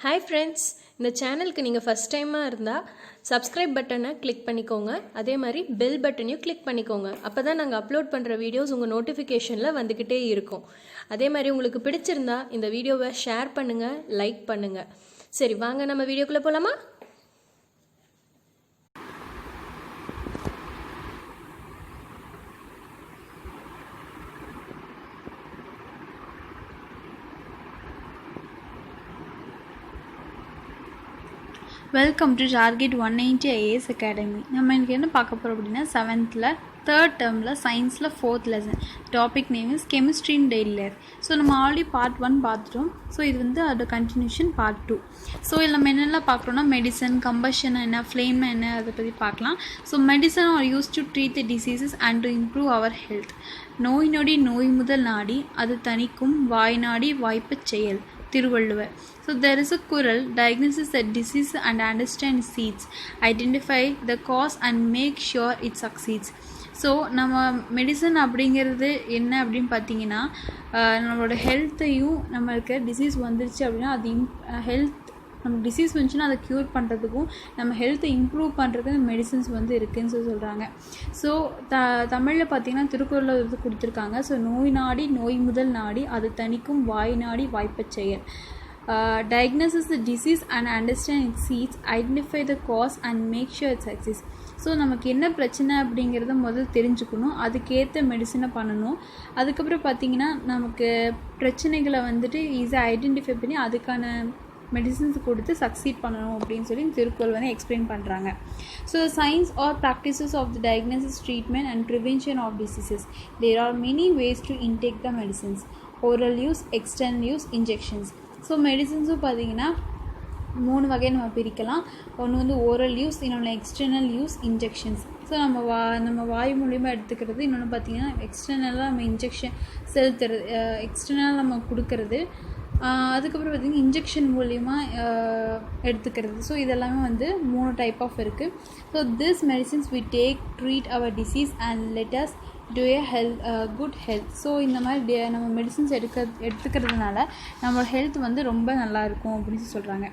Hi friends, இந்த சேனலுக்கு நீங்கள் ஃபஸ்ட் டைமாக இருந்தால் சப்ஸ்கிரைப் பட்டனை கிளிக் பண்ணிக்கோங்க. அதே மாதிரி பெல் பட்டனையும் கிளிக் பண்ணிக்கோங்க. அப்போ தான் நாங்கள் அப்லோட் பண்ணுற வீடியோஸ் உங்கள் நோட்டிஃபிகேஷனில் வந்துக்கிட்டே இருக்கும். அதே மாதிரி உங்களுக்கு பிடிச்சிருந்தா இந்த வீடியோவை ஷேர் பண்ணுங்கள், லைக் பண்ணுங்கள். சரி, வாங்க நம்ம வீடியோக்குள்ளே போகலாமா? Welcome to target 190 IAS academy. நம்ம இன்றைக்கி என்ன பார்க்க போகிறோம் அப்படின்னா 7th தேர்ட் டேர்மில் சயின்ஸில் 4th lesson. Topic name is chemistry in daily life. So நம்ம ஆல்ரெடி பார்ட் 1 பார்த்துட்டோம். ஸோ இது வந்து அதோட கண்டினியூஷன் பார்ட் 2. ஸோ இதில் நம்ம என்னெல்லாம் பார்க்குறோன்னா மெடிசன், கம்பஷன் என்ன, ஃப்ளேம்னா என்ன, அதை பற்றி பார்க்கலாம். So medicine are use to treat the diseases and to improve our health. நோய் நொடி நோய் முதல் நாடி அது தணிக்கும் வாய் நாடி வாய்ப்பச் செயல். Thiruvalluvar. So there is a குறள், diagnosis the disease and understand its seeds, identify the cause and make sure it succeeds. So நம்ம மெடிசன் அப்படிங்கிறது என்ன அப்படின்னு பார்த்தீங்கன்னா, நம்மளோட ஹெல்த்தையும் நம்மளுக்கு டிசீஸ் வந்துருச்சு அப்படின்னா அது நம்ம டிசீஸ் வந்துச்சுன்னா அதை க்யூர் பண்ணுறதுக்கும் நம்ம ஹெல்த்தை இம்ப்ரூவ் பண்ணுறதுக்கு மெடிசன்ஸ் வந்து இருக்குதுன்னு சொல்கிறாங்க. ஸோ தமிழில் பார்த்திங்கன்னா திருக்குறளில் வந்து கொடுத்துருக்காங்க. ஸோ நோய் நாடி நோய் முதல் நாடி அது தணிக்கும் வாய் நாடி வாய்ப்பச் செயல். Diagnosis the disease and understand its seeds, identify the cause and make sure it succeeds. So நமக்கு என்ன பிரச்சனை அப்படிங்கிறத முதல் தெரிஞ்சுக்கணும், அதுக்கேற்ற மெடிசனை பண்ணணும். அதுக்கப்புறம் பார்த்திங்கன்னா நமக்கு பிரச்சனைகளை வந்துட்டு ஈஸியாக ஐடென்டிஃபை பண்ணி அதுக்கான மெடிசன்ஸ் கொடுத்து சக்சீட் பண்ணணும் அப்படின்னு சொல்லி திருக்குறள் வந்து எக்ஸ்பிளைன் பண்ணுறாங்க. So science are practices of the diagnosis, treatment and prevention of diseases. There are many ways to intake the medicines. Oral use, external use, injections. So மெடிசன்ஸும் பார்த்திங்கன்னா 3 வகையை நம்ம பிரிக்கலாம். ஒன்று வந்து ஓரல் யூஸ், இன்னொன்று எக்ஸ்டர்னல் யூஸ், இன்ஜெக்ஷன்ஸ். ஸோ நம்ம வாய் மூலியமாக எடுத்துக்கிறது. இன்னொன்று பார்த்திங்கன்னா எக்ஸ்டர்னலாக நம்ம இன்ஜெக்ஷன் செலுத்துறது, எக்ஸ்டர்னலாக நம்ம கொடுக்கறது. அதுக்கப்புறம் பார்த்திங்கன்னா இன்ஜெக்ஷன் மூலியமாக எடுத்துக்கிறது. ஸோ இதெல்லாமே வந்து 3 டைப் ஆஃப் இருக்குது. So this medicines we take treat our disease and let us to a good health. So இந்த மாதிரி நம்ம மெடிசின்ஸ் எடுத்துக்கிறதுனால நம்மளோட ஹெல்த் வந்து ரொம்ப நல்லாயிருக்கும் அப்படின்னு சொல்கிறாங்க.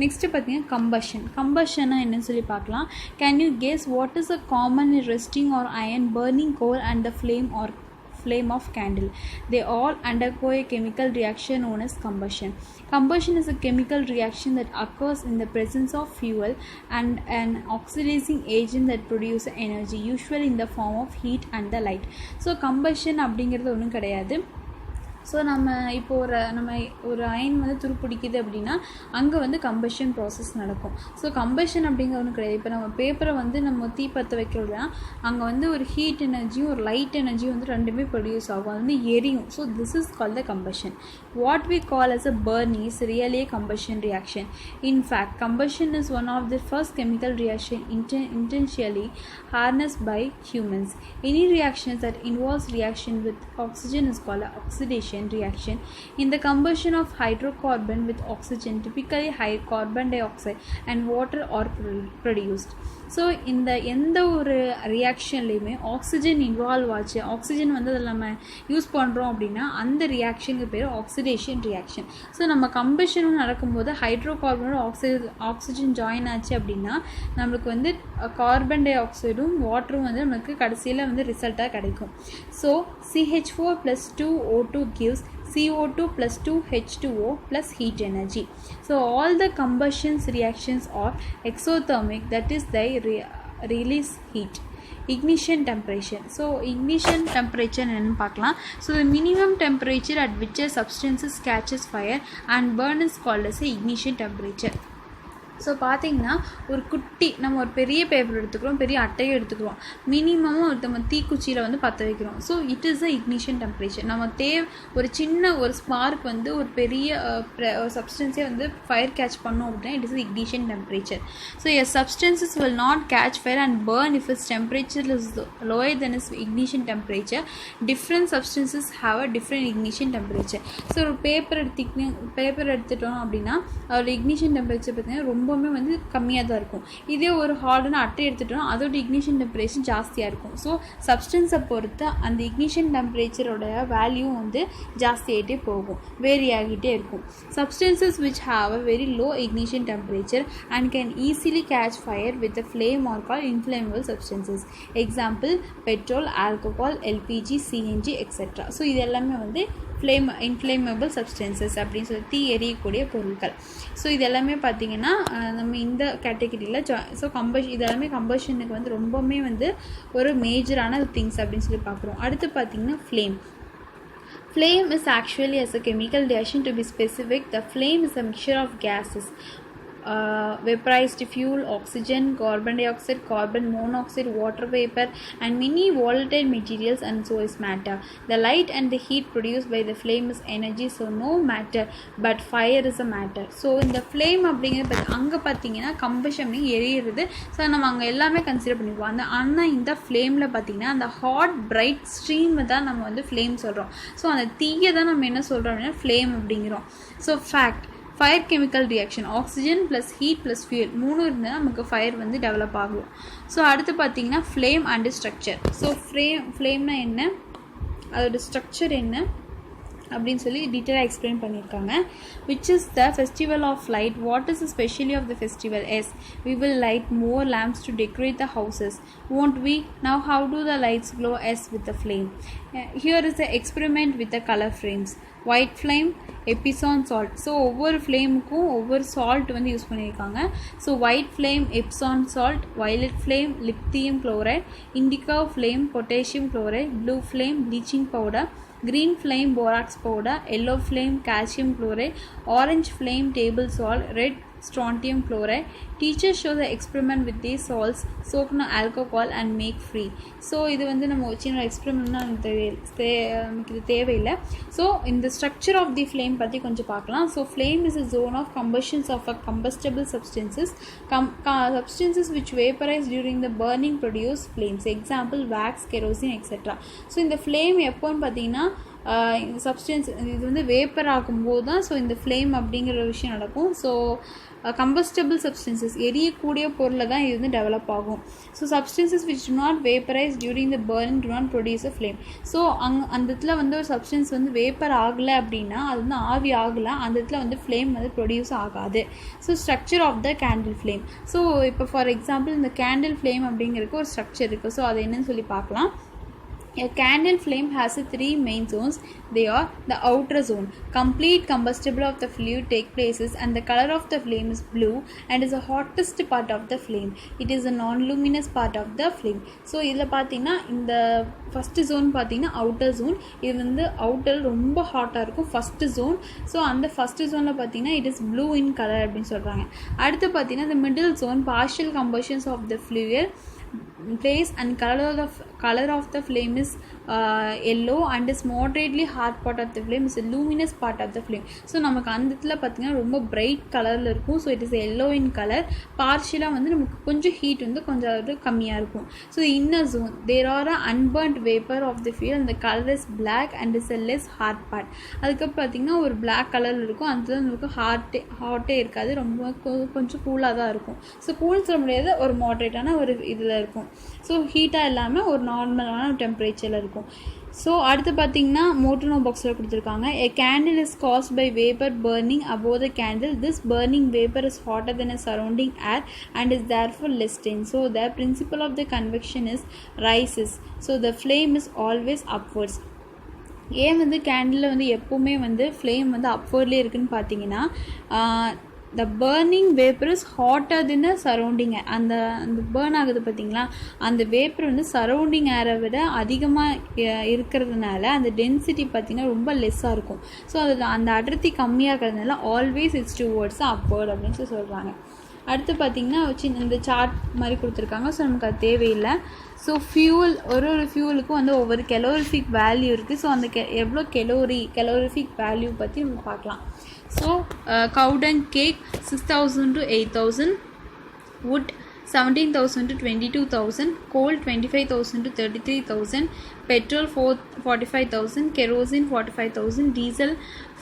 நெக்ஸ்ட்டு பார்த்திங்கன்னா கம்பஷன்னா என்னன்னு சொல்லி பார்க்கலாம். Can you guess what is a common rusting or iron, burning coal and the flame of candle? They all undergo a chemical reaction known as combustion. Combustion is a chemical reaction that occurs in the presence of fuel and an oxidizing agent that produces energy, usually in the form of heat and the light. So combustion அப்படிங்கிறது ஒன்றும் கிடையாது. So இப்போ நம்ம ஒரு iron வந்து துருப்பிடிக்குது அப்படின்னா அங்கே வந்து கம்பஷன் ப்ராசஸ் நடக்கும். ஸோ கம்பஷன் அப்படிங்கிற ஒன்றும் கிடையாது. இப்போ நம்ம பேப்பரை வந்து நம்ம தீப்பற்ற வைக்கிறோம்னா அங்கே வந்து ஒரு ஹீட் எனர்ஜியும் ஒரு லைட் எனர்ஜியும் வந்து ரெண்டுமே ப்ரொடியூஸ் ஆகும், அது வந்து எரியும். So this is called the combustion. What we call as a burn is really a combustion reaction. In fact, combustion is one of the first chemical reaction intentionally harnessed by humans. Any reactions that involves reaction with oxygen is called oxidation reaction. In the combustion of hydrocarbon with oxygen, typically high carbon dioxide and water are produced. So இந்த எந்த ஒரு ரியாக்ஷன்லேயுமே oxygen involve ஆச்சு, oxygen வந்து அதில் நம்ம use பண்ணுறோம் அப்படின்னா அந்த ரியாக்ஷனுக்கு பேர் ஆக்சிடேஷன் ரியாக்ஷன். ஸோ நம்ம கம்பஷனும் நடக்கும்போது ஹைட்ரோகார்பனோட ஆக்சிஜன் ஜாயின் ஆச்சு அப்படின்னா நம்மளுக்கு வந்து கார்பன் டை ஆக்சைடும் வாட்டரும் வந்து நமக்கு கடைசியில் வந்து ரிசல்ட்டாக கிடைக்கும். So CH4 + 2O2 gives CO2 + 2H2O plus heat energy. So all the combustion reactions are exothermic, that is they release heat. Ignition temperature. So ignition temperature என்னன்னு பார்க்கலாம். So the minimum temperature at which a substance catches fire and burn is called as ignition temperature. So பார்த்திங்கன்னா ஒரு குட்டி நம்ம ஒரு பெரிய paper எடுத்துக்கிறோம், பெரிய அட்டையை எடுத்துக்கிறோம், மினிமமும் நம்ம தீக்குச்சியில் வந்து பற்ற வைக்கிறோம். So it is a ignition temperature. நம்ம ஒரு சின்ன ஒரு ஸ்பார்க் வந்து ஒரு பெரிய சப்ஸ்டன்ஸே வந்து ஃபயர் கேட்ச் பண்ணோம் அப்படின்னா it is ignition temperature. So a substances will not catch fire and burn if it's temperature is lower then is ignition temperature. Different substances have a different ignition temperature. So ஒரு paper எடுத்துட்டோம் அப்படின்னா அதோட ignition temperature பார்த்திங்கன்னா ரொம்ப ரொம்பவுமே வந்து கம்மியாக தான் இருக்கும். இதே ஒரு ஹார்டான அட்டை எடுத்துட்டோம்னா அதோட இக்னிஷன் டெம்பரேச்சர் ஜாஸ்தியாக இருக்கும். ஸோ சப்ஸ்டன்ஸை பொறுத்து அந்த இக்னிஷன் டெம்பரேச்சரோட வேல்யூ வந்து ஜாஸ்தியாகிட்டே போகும், வேரி ஆகிட்டே இருக்கும். Substances which have a very low ignition temperature and can easily catch fire with a flame are called inflammable substances. Example, petrol, alcohol, LPG, CNG, etc. So இது எல்லாமே வந்து inflammable substances அப்படின்னு சொல்லி தீ எரியக்கூடிய பொருட்கள். ஸோ இது எல்லாமே பார்த்திங்கன்னா நம்ம இந்த கேட்டகரியில் ஸோ இது எல்லாமே கம்பஷனுக்கு வந்து ரொம்பவுமே வந்து ஒரு மேஜரான திங்ஸ் அப்படின்னு சொல்லி பார்க்குறோம். அடுத்து பார்த்திங்கன்னா flame. Flame is actually, as a chemical reaction to be specific, the flame is a mixture of gases. Vaporized fuel, oxygen, carbon dioxide, carbon monoxide, water vapor and many volatile materials, and so is matter. The light and the heat produced by the flame is energy, so no matter, but fire is a matter. So இந்த flame அப்படிங்கிறது அங்கே பார்த்தீங்கன்னா combustion எரியிறது. So நம்ம அங்கே எல்லாமே consider பண்ணிக்குவோம். ஆனால் இந்த ஃப்ளேமில் பார்த்தீங்கன்னா அந்த ஹாட் பிரைட் ஸ்ட்ரீமை தான் நம்ம வந்து ஃப்ளேம் சொல்கிறோம். ஸோ அந்த தீயை தான் நம்ம என்ன சொல்கிறோம் அப்படின்னா ஃப்ளேம் அப்படிங்கிறோம். So fact, fire chemical reaction, oxygen plus heat plus fuel 3 இருந்தால் நமக்கு ஃபயர் வந்து டெவலப் ஆகும். ஸோ அடுத்து பார்த்தீங்கன்னா ஃப்ளேம் அண்டு ஸ்ட்ரக்சர். ஸோ ஃப்ளேம்னா என்ன, அதோட ஸ்ட்ரக்சர் என்ன அப்படின்னு சொல்லி டீட்டெயிலாக எக்ஸ்பிளைன் பண்ணியிருக்காங்க. which is the festival of light. What is the specialty of the festival? Yes, we will light more lamps to decorate the houses, won't we? Now how do the lights glow? Yes, with the flame. Here is the experiment with the color frames. White flame, Epsom salt. So ஒவ்வொரு ஃப்ளேமுக்கும் ஒவ்வொரு salt வந்து use பண்ணியிருக்காங்க. So white flame Epsom salt, violet flame lithium chloride, Indica flame potassium chloride, blue flame bleaching powder, green flame borax powder, yellow flame calcium chloride, orange flame table salt, red strontium chloride. Teachers show the experiment with these salts, soak in alcohol and make free. So இது வந்து நம்ம சின்ன எக்ஸ்பெரிமெண்ட்னா நமக்கு இது தேவையில்லை. So இந்த structure of the flame பற்றி கொஞ்சம் பார்க்கலாம். So flame is a zone of combustions of a combustible substances. Substances which vaporize during the burning produce flames. Example, wax, kerosene, etc. So இந்த ஃப்ளேம் எப்போன்னு பார்த்தீங்கன்னா இந்த சப்ஸ்டன்ஸ் இது வந்து வேப்பர் ஆகும்போது தான் ஸோ இந்த ஃப்ளேம் அப்படிங்கிற விஷயம் நடக்கும். ஸோ கம்பஸ்டபிள் சப்ஸ்டன்சஸ் எரியக்கூடிய பொருளை தான் இது வந்து டெவலப் ஆகும். So substances which to not vaporise during the burning to not produce a flame. So அந்த இடத்துல வந்து ஒரு சப்ஸ்டன்ஸ் வந்து வேப்பர் ஆகலை அப்படின்னா அது வந்து ஆவி ஆகலை, அந்த இடத்துல வந்து ஃப்ளேம் வந்து ப்ரொடியூஸ் ஆகாது. So structure of the candle flame. So இப்போ ஃபார் எக்ஸாம்பிள் இந்த கேண்டில் ஃப்ளேம் அப்படிங்கிறதுக்கு ஒரு ஸ்ட்ரக்சர் இருக்குது. ஸோ அது என்னன்னு சொல்லி பார்க்கலாம். A candle flame has 3 main zones. They are the outer zone. Complete combustible of the fluid take places and the color of the flame is blue and is the hottest part of the flame. It is a non-luminous part of the flame. So இதில் பார்த்தீங்கன்னா இந்த first zone பார்த்தீங்கன்னா outer zone. இது வந்து outer ரொம்ப ஹாட்டாக இருக்கும் first zone. So அந்த ஃபஸ்ட்டு ஜோனில் பார்த்தீங்கன்னா it is blue in colour அப்படின்னு சொல்கிறாங்க. அடுத்து பார்த்தீங்கன்னா the middle zone partial combustions of the fluid place and color of the flame is yellow and is moderately hot part of the flame is a luminous part of the flame. So நமக்கு அந்த இடத்துல பார்த்தீங்கன்னா ரொம்ப bright கலரில் இருக்கும். So it is yellow in colour. பார்ஷியலாக வந்து நமக்கு கொஞ்சம் ஹீட் வந்து கொஞ்சம் கம்மியாக இருக்கும். So inner zone there are a unburnt vapour of the fuel அந்த colour is black and is a less hot part. அதுக்கப்புறம் பார்த்தீங்கன்னா ஒரு பிளாக் கலரில் இருக்கும். அந்த நமக்கு ஹாட்டே இருக்காது, ரொம்ப கொஞ்சம் கூலாக தான் இருக்கும். ஸோ கூல் சொல்ல முடியாது, ஒரு மாட்ரேட்டான ஒரு இதில் இருக்கும். ஸோ ஹீட்டாக இல்லாமல் ஒரு நார்மலான டெம்பரேச்சரில் இருக்கும். ஸோ அடுத்து பார்த்தீங்கன்னா மோட்டோனோ பாக்ஸில் கொடுத்துருக்காங்க. A candle is caused by vapor burning above the candle. This burning vapor is hotter than a surrounding air and is therefore less dense. So the principle of the convection is rises. So the flame is always upwards. ஏன் வந்து கேண்டிலில் வந்து எப்போவுமே வந்து flame வந்து அப்வர்ட்லேயே இருக்குதுன்னு பார்த்தீங்கன்னா the burning vapor is hotter than the surrounding air. அந்த burn ஆகுது பார்த்தீங்களா, அந்த வேப்பர் வந்து சரௌண்டிங் ஏரை விட அதிகமாக இருக்கிறதுனால அந்த டென்சிட்டி பார்த்திங்கன்னா ரொம்ப லெஸ்ஸாக இருக்கும். ஸோ அது அந்த அடர்த்தி கம்மியாக இருக்கிறதுனால ஆல்வேஸ் இட்ஸ் டுவர்ட்ஸ் அப்வர்ட் அப்படின்னு சொல்கிறாங்க. அடுத்து பார்த்திங்கன்னா இந்த சார்ட் மாதிரி கொடுத்துருக்காங்க. ஸோ நமக்கு அது தேவையில்லை. ஸோ ஃபியூல் ஒரு ஃபியூலுக்கும் வந்து ஒவ்வொரு கெலோரிஃபிக் வேல்யூ இருக்குது. ஸோ அந்த எவ்வளோ கெலோரிஃபிக் வேல்யூ பற்றி நம்ம பார்க்கலாம். So cow dung cake 6,000 to 8,000, wood 17,000 to 22,000, coal 25,000 to 33,000, petrol 45,000, kerosene 45,000, diesel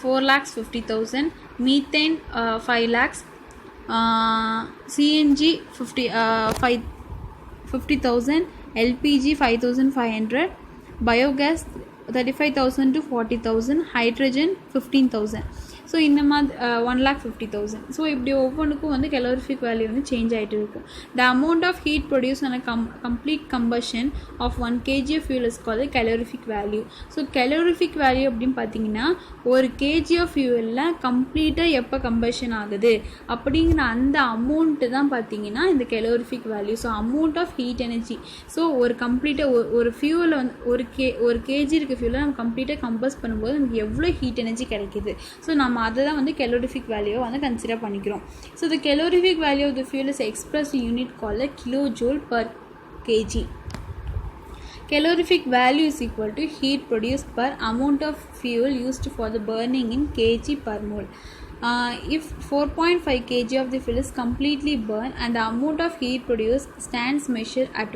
4,50,000, methane 5 lakhs, CNG 50,000, LPG 5,500, biogas 35,000 to 40,000, hydrogen 15,000. So இந்த மாதிரி 1,50,000. ஸோ இப்படி ஒவ்வொன்றுக்கும் வந்து கெலோரிஃபிக் வேல்யூ வந்து சேஞ்ச் ஆகிட்டு இருக்கும். The amount of heat produce on complete combustion of 1 kg of fuel is called calorific value. So calorific value அப்படின்னு பார்த்தீங்கன்னா ஒரு kg of fuelல கம்ப்ளீட்டாக எப்போ கம்பஷன் ஆகுது அப்படிங்கிற அந்த அமௌண்ட்டு தான் பார்த்தீங்கன்னா இந்த calorific value. So amount of heat energy. So ஒரு கம்ப்ளீட்டாக ஒரு ஃபியூலை வந்து ஒரு கேஜி இருக்க ஃபியூலை நம்ம கம்ப்ளீட்டாக கம்பஸ் பண்ணும்போது நமக்கு எவ்வளோ ஹீட் எனர்ஜி கிடைக்கிது. ஸோ நம்ம அதை தான் வந்து calorific value வந்து கன்சிடர் பண்ணிக்கிறோம். So the calorific value of the fuel is expressed in unit called kilojoule per kg. Calorific value is equal to heat produced per amount of fuel used for the burning in kg per mole. If 4.5 kg of the fuel is completely burned and the amount of heat produced stands measured at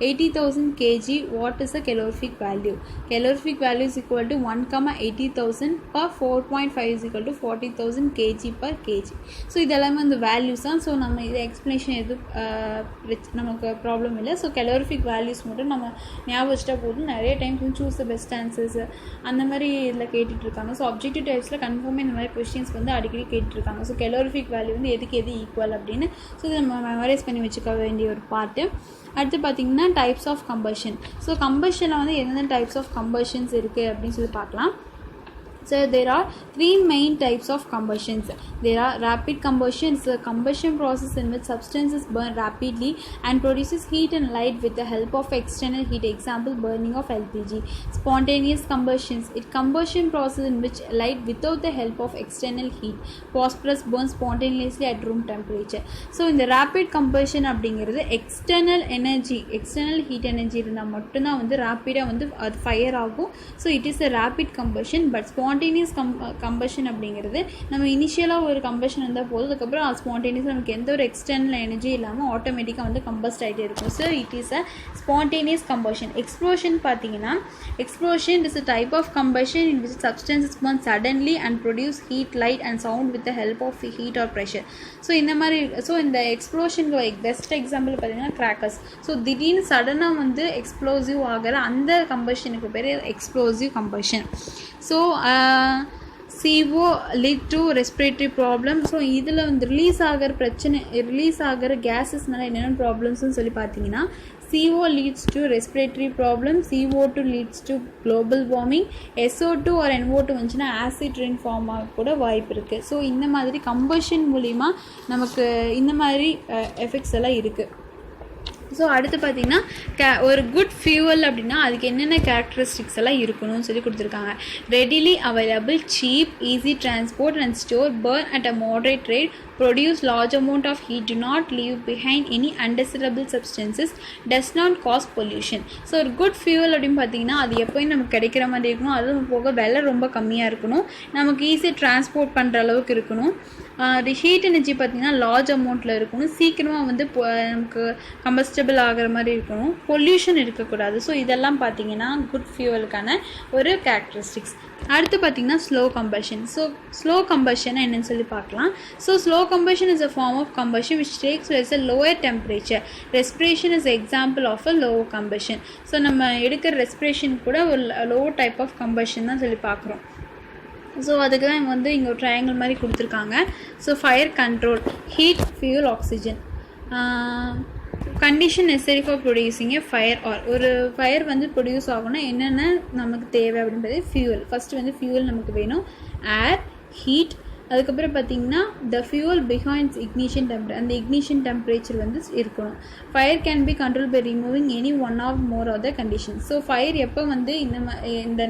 80,000 kg, what is the calorific value? Calorific value is equal to 1,80,000 per 4.5 is equal to 40,000 kg per kg. So இதெல்லாமே அந்த values தான். So நம்ம இது explanation எதுவும் நமக்கு problem இல்லை. So calorific values மட்டும் நம்ம ஞாபகம் வச்சுட்டா போதும். நிறைய டைம்ஸ் வந்து சூஸ் த பெஸ்ட் ஆன்சர்ஸ் அந்த மாதிரி இதில் கேட்டுட்ருக்காங்க. ஸோ அப்ஜெக்டிவ் டைப்ஸில் கன்ஃபார்மாக இந்த மாதிரி கொஸ்டின்ஸ் வந்து அடிக்கடி கேட்டுருக்காங்க. ஸோ calorific வேல்யூ வந்து எது ஈக்குவல் அப்படின்னு ஸோ இதை நம்ம மெமரைஸ் பண்ணி வச்சுக்க வேண்டிய ஒரு பார்ட்டு. அடுத்து பார்த்திங்கன்னா டைப்ஸ் ஆஃப் கம்பஷன். ஸோ கம்பஷனில் வந்து எந்தெந்த டைப்ஸ் ஆஃப் கம்பஷன்ஸ் இருக்குது அப்படின்னு சொல்லி பார்க்கலாம். So there are 3 main types of combustions. There are rapid combustion. It's a combustion process in which substances burn rapidly and produces heat and light with the help of external heat. Example, burning of LPG. Spontaneous combustions. It's combustion process in which light without the help of external heat. Phosphorus burns spontaneously at room temperature. So in the rapid combustion அப்படிங்கிறது external heat energy இருந்தால் மட்டும்தான் வந்து ராப்பிடாக வந்து அது fire ஆகும். So it is a rapid combustion. But spontaneous combustion அப்படிங்கிறது நம்ம இனிஷியலாக ஒரு கம்பஷன் இருந்தால் போதும், அதுக்கப்புறம் அது ஸ்பான்டேனியஸ் நமக்கு எந்த ஒரு எக்ஸ்டர்னல் எனர்ஜி இல்லாமல் ஆட்டோமேட்டிக்காக வந்து கம்பஸ்ட் ஆகிட்டே இருக்கும். So it is a spontaneous combustion. Explosion பார்த்தீங்கன்னா explosion is a type of combustion in which substances burn suddenly and produce heat, light and sound with the help of heat or pressure. So இந்த மாதிரி இந்த எக்ஸ்ப்ளோஷனுக்கு best example பார்த்தீங்கன்னா crackers. So திடீர்னு சடனாக வந்து explosive ஆகிற அந்த கம்பஷனுக்கு பேர் explosive combustion. So CO lead to respiratory problem. So இதில் வந்து ரிலீஸ் ஆகிற கேஸஸ்னால என்னென்ன ப்ராப்ளம்ஸ்னு சொல்லி பார்த்தீங்கன்னா CO leads to respiratory problem, CO2 leads to global warming, SO2 or NO2 வந்துச்சுன்னா ஆசிட் ரெயின் ஃபார்ம் ஆக கூட வாய்ப்பு இருக்குது. ஸோ இந்த மாதிரி கம்பஷன் மூலிமா நமக்கு இந்த மாதிரி எஃபெக்ட்ஸ் எல்லாம் இருக்குது. ஸோ அடுத்து பார்த்திங்கன்னா ஒரு குட் ஃபியூவல் அப்படின்னா அதுக்கு என்னென்ன கேரக்டரிஸ்டிக்ஸ் எல்லாம் இருக்கணும்னு சொல்லி கொடுத்துருக்காங்க. Readily available, cheap, easy transport and store, burn at a moderate rate, produce large amount of heat, do not leave behind any undesirable substances, does not cause pollution. So ஒரு good fuel அப்படின்னு பார்த்தீங்கன்னா அது எப்போயும் நமக்கு கிடைக்கிற மாதிரி இருக்கணும். அதுவும் போக விலை ரொம்ப கம்மியாக இருக்கணும், நமக்கு ஈஸியாக டிரான்ஸ்போர்ட் பண்ணுற அளவுக்கு இருக்கணும். ஹீட் எனர்ஜி பார்த்திங்கன்னா லார்ஜ் அமௌண்ட்டில் இருக்கணும், சீக்கிரமாக வந்து நமக்கு கம்பஸ்டபிள் ஆகிற மாதிரி இருக்கணும், பொல்யூஷன் இருக்கக்கூடாது. ஸோ இதெல்லாம் பார்த்திங்கன்னா குட் ஃபியூவலுக்கான ஒரு கேரக்டரிஸ்டிக்ஸ். அடுத்து பார்த்திங்கன்னா slow combustion. So slow combustion என்னன்னு சொல்லி பார்க்கலாம். So slow combustion is a form of combustion which takes place at lower temperature. Respiration is an example of a low combustion. So நம்ம எடுக்கிற ரெஸ்பிரேஷன் கூட ஒரு low type of combustion தான் சொல்லி பார்க்குறோம். ஸோ அதுக்கு தான் வந்து இங்கே ஒரு ட்ரையாங்கிள் மாதிரி கொடுத்துருக்காங்க. So fire control, heat, fuel, oxygen. Condition necessary for producing a fire. Or ஒரு ஃபயர் வந்து ப்ரொடியூஸ் ஆகணும்னா என்னென்ன நமக்கு தேவை அப்படின்றது ஃபியூவல். ஃபஸ்ட்டு வந்து ஃபியூவல் நமக்கு வேணும், ஏர், ஹீட், அதுக்கப்புறம் பார்த்திங்கன்னா the fuel behinds ignition temperature, அந்த இக்னிஷன் டெம்பரேச்சர் வந்து இருக்கணும். Fire can be control by removing any one of more of the condition. So fire எப்போ வந்து இந்த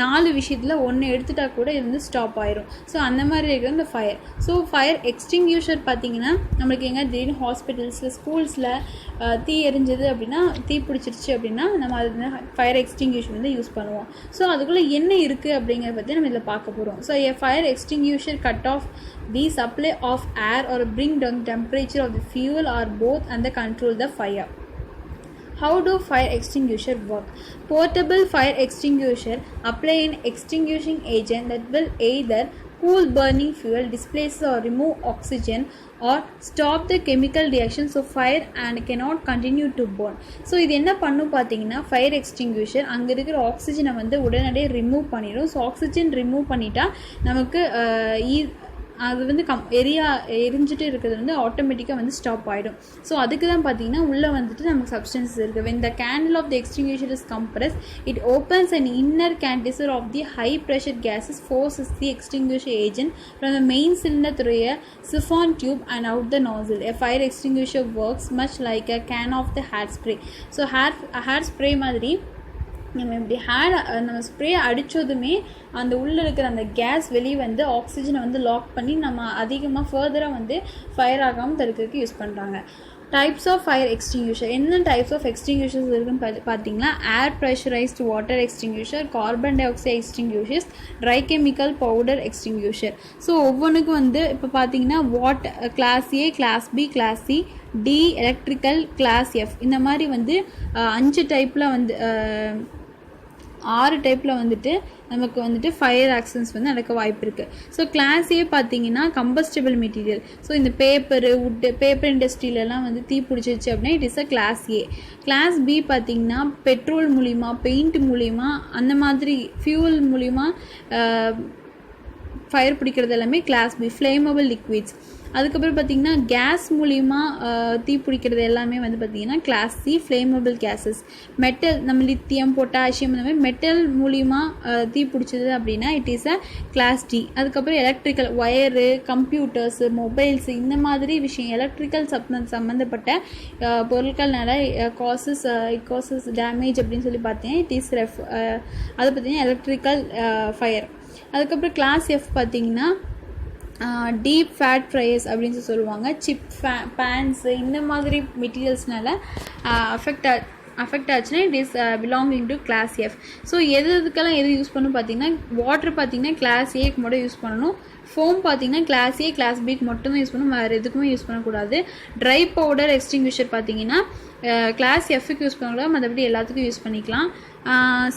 4 விஷயத்தில் ஒன்று எடுத்துட்டா கூட இது வந்து ஸ்டாப் ஆயிரும். ஸோ அந்த மாதிரி இருக்கிற இந்த ஃபயர். ஸோ ஃபயர் எக்ஸ்டிங்யூஷர் பார்த்திங்கன்னா நம்மளுக்கு எங்கே திடீர்னு ஹாஸ்பிட்டல்ஸில், ஸ்கூல்ஸில் தீ எரிஞ்சது அப்படின்னா, தீ பிடிச்சிருச்சு அப்படின்னா நம்ம அது ஃபயர் எக்ஸ்டிங்யூஷர் வந்து யூஸ் பண்ணுவோம். ஸோ அதுக்குள்ளே என்ன இருக்குது அப்படிங்கிறத பற்றி நம்ம இதில் பார்க்க போகிறோம். So a fire extinguisher cut off the supply of air or bring down the temperature of the fuel or both and control the fire. How do fire extinguisher work? Portable fire extinguisher apply an extinguishing agent that will either cool burning fuel, displaces or remove oxygen or stop the chemical reaction so fire and cannot continue to burn. So இது என்ன பண்ணும் பார்த்தீங்கன்னா fire extinguisher அங்கே இருக்கிற ஆக்சிஜனை வந்து உடனடியே remove பண்ணிடும். ஸோ ஆக்சிஜன் ரிமூவ் பண்ணிட்டா நமக்கு அது வந்து எரிஞ்சிட்டு இருக்கிறது வந்து ஆட்டோமேட்டிக்காக வந்து ஸ்டாப் ஆகிடும். ஸோ அதுக்கு தான் பார்த்தீங்கன்னா உள்ளே வந்துட்டு நமக்கு சப்ஸ்டன்சஸ் இருக்குது. when the candle of the extinguisher is compressed, it opens an inner cantilever of the high pressure gases, forces the extinguisher agent from the main cylinder through a siphon tube and out the nozzle. A fire extinguisher works much like a can of the hairspray. So hair spray மாதிரி நம்ம இப்படி நம்ம spray அடித்ததுமே அந்த உள்ளே இருக்கிற அந்த case வெளியே வந்து ஆக்சிஜனை வந்து லாக் பண்ணி நம்ம அதிகமாக ஃபர்தராக வந்து ஃபயர் ஆகாமல் தடுக்கிறதுக்கு யூஸ் பண்ணுறாங்க. Types of fire extinguisher. என்ன டைப்ஸ் ஆஃப் எக்ஸ்டிங்யூஷர்ஸ் இருக்குன்னு பார்த்தீங்கன்னா air pressurised water extinguisher, carbon dioxide extinguishers, dry chemical powder extinguisher. So ஒவ்வொன்றுக்கும் வந்து இப்போ பார்த்தீங்கன்னா class A, class B, class C, D electrical, class F, இந்த மாதிரி வந்து 5 டைப்பில் வந்து 6 டைப்பில் வந்துட்டு நமக்கு வந்துட்டு ஃபயர் ஆக்சிடென்ட்ஸ் வந்து நடக்க வாய்ப்பு இருக்குது. ஸோ கிளாஸ் ஏ பார்த்தீங்கன்னா கம்பஸ்டபிள் மெட்டீரியல். ஸோ இந்த பேப்பர் இண்டஸ்ட்ரியிலலாம் வந்து தீ பிடிச்சிச்சு அப்படின்னா it is a class A. Class B பார்த்தீங்கன்னா பெட்ரோல் மூலிமா, பெயிண்ட் மூலிமா, அந்த மாதிரி ஃபியூல் மூலிமா ஃபயர் பிடிக்கிறது எல்லாமே கிளாஸ் பி. Flammable liquids. அதுக்கப்புறம் பார்த்திங்கன்னா கேஸ் மூலிமா தீ பிடிக்கிறது எல்லாமே வந்து பார்த்திங்கன்னா class C, flammable gases. Metal, நம்ம லித்தியம், பொட்டாசியம், இந்த மாதிரி மெட்டல் மூலிமா தீ பிடிச்சது அப்படின்னா it is a class D. அதுக்கப்புறம் எலக்ட்ரிக்கல், ஒயரு, கம்ப்யூட்டர்ஸு, மொபைல்ஸு, இந்த மாதிரி விஷயம் எலக்ட்ரிக்கல் சம்மந்தப்பட்ட பொருட்கள்னால காசஸ் டேமேஜ் அப்படின்னு சொல்லி பார்த்தீங்கன்னா இட் இஸ் அது பார்த்திங்கன்னா எலக்ட்ரிக்கல் ஃபயர். அதுக்கப்புறம் கிளாஸ் எஃப் பார்த்திங்கன்னா டீப் ஃபேட் ஃப்ரையர்ஸ் அப்படின்னு சொல்லுவாங்க. சிப் பேன்ஸு இந்த மாதிரி மெட்டீரியல்ஸ்னால அஃபெக்ட் ஆச்சுன்னா it is belonging to class F. So எதுக்கெல்லாம் எது யூஸ் பண்ணணும் பார்த்தீங்கன்னா வாட்டர் பார்த்தீங்கன்னா கிளாஸ் ஏக்கு மட்டும் யூஸ் பண்ணணும். ஃபோம் பார்த்தீங்கன்னா கிளாஸ் ஏ, கிளாஸ் பிக்கு மட்டும்தான் யூஸ் பண்ணணும், வேறு எதுக்குமே யூஸ் பண்ணக்கூடாது. ட்ரை பவுடர் எக்ஸ்டிங்யூஷர் பார்த்தீங்கன்னா கிளாஸ் எஃப்க்கு யூஸ் பண்ணக்கூடாது, மற்றபடி எல்லாத்துக்கும் யூஸ் பண்ணிக்கலாம்.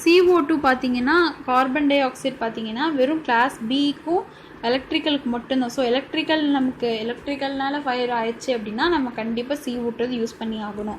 CO2 பார்த்தீங்கன்னா கார்பன் டை ஆக்சைடு பார்த்தீங்கன்னா வெறும் கிளாஸ் பிக்கும் எலக்ட்ரிக்கலுக்கு மட்டும்தான். ஸோ எலக்ட்ரிக்கல்னால ஃபயர் ஆயிடுச்சு அப்படின்னா நம்ம கண்டிப்பாக CO2 யூஸ் பண்ணி ஆகணும்.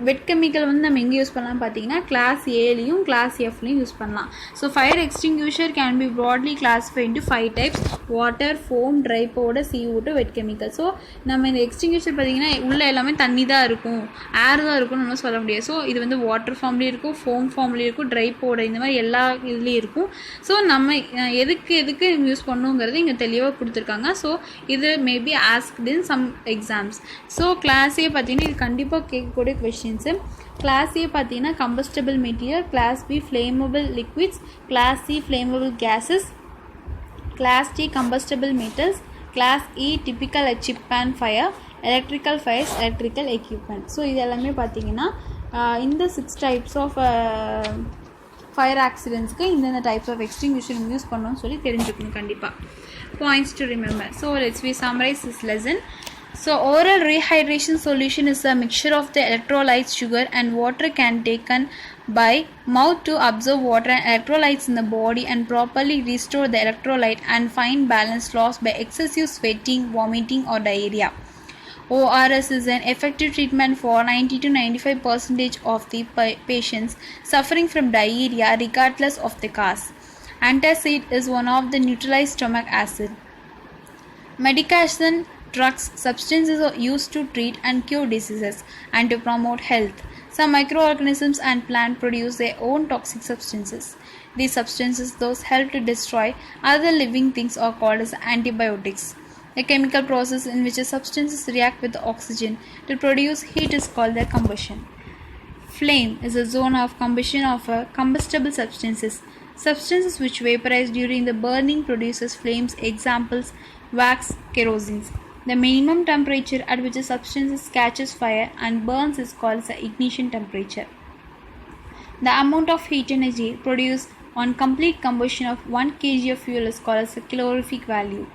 வெட் கெமிக்கல் வந்து நம்ம எங்கே யூஸ் பண்ணலாம் பார்த்தீங்கன்னா கிளாஸ் ஏலையும் கிளாஸ் எஃப்லையும் யூஸ் பண்ணலாம். So fire extinguisher can be broadly classified into 5 types: water, foam, dry powder, CO2, wet chemical. So நம்ம இந்த எக்ஸ்டிங்யூஷர் பார்த்தீங்கன்னா உள்ள எல்லாமே தண்ணி தான் இருக்கும், ஏர் தான் இருக்கும்னு நம்ம சொல்ல முடியாது. ஸோ இது வந்து வாட்டர் ஃபார்ம்லேயும் இருக்கும், ஃபோம் ஃபார்ம்லேயும் இருக்கும், ட்ரை பவுடர், இந்த மாதிரி எல்லா இதுலேயும் இருக்கும். ஸோ நம்ம எதுக்கு யூஸ் பண்ணணும் இங்கே தெளிவாக கொடுத்துருக்காங்க. ஸோ இது maybe asked in some exams. So class A பார்த்தீங்கன்னா இது கண்டிப்பாக கேட்கக்கூடிய கொஷின்ஸு. கிளாஸ் ஏ பார்த்தீங்கன்னா combustible material, class B flammable liquids, class C flammable gases, class D combustible metals, class E typical chip and fire, electrical fires, electrical equipment. So இது எல்லாமே பார்த்தீங்கன்னா இந்த 6 types of fire ஆக்சிடென்ட்ஸ்க்கு இந்தந்த types of extinguisher use பண்ணணும்னு சொல்லி தெரிஞ்சுக்கணும் கண்டிப்பாக. Points to remember. So let's we summarise this lesson. So oral rehydration solution is a mixture of the electrolytes, sugar and water can taken by mouth to absorb water and electrolytes in the body and properly restore the electrolyte and find balance lost by excessive sweating, vomiting or diarrhea. ORS is an effective treatment for 90 to 95% of the patients suffering from diarrhea regardless of the cause. Antacid is one of the neutralized stomach acid. Medication, drugs, substances are used to treat and cure diseases and to promote health. Some microorganisms and plants produce their own toxic substances. These substances, those help to destroy other living things, are called as antibiotics. The chemical process in which the substances react with oxygen to produce heat is called the combustion. Flame is a zone of combustion of combustible substances. Substances which vaporize during the burning produces flames. Examples: wax, kerosene. The minimum temperature at which a substance catches fire and burns is called the ignition temperature. The amount of heat energy produced on complete combustion of 1 kg of fuel is called as the calorific value.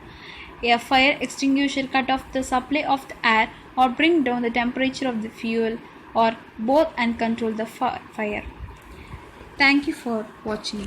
A fire extinguisher cut off the supply of the air or bring down the temperature of the fuel or both and control the fire. Thank you for watching.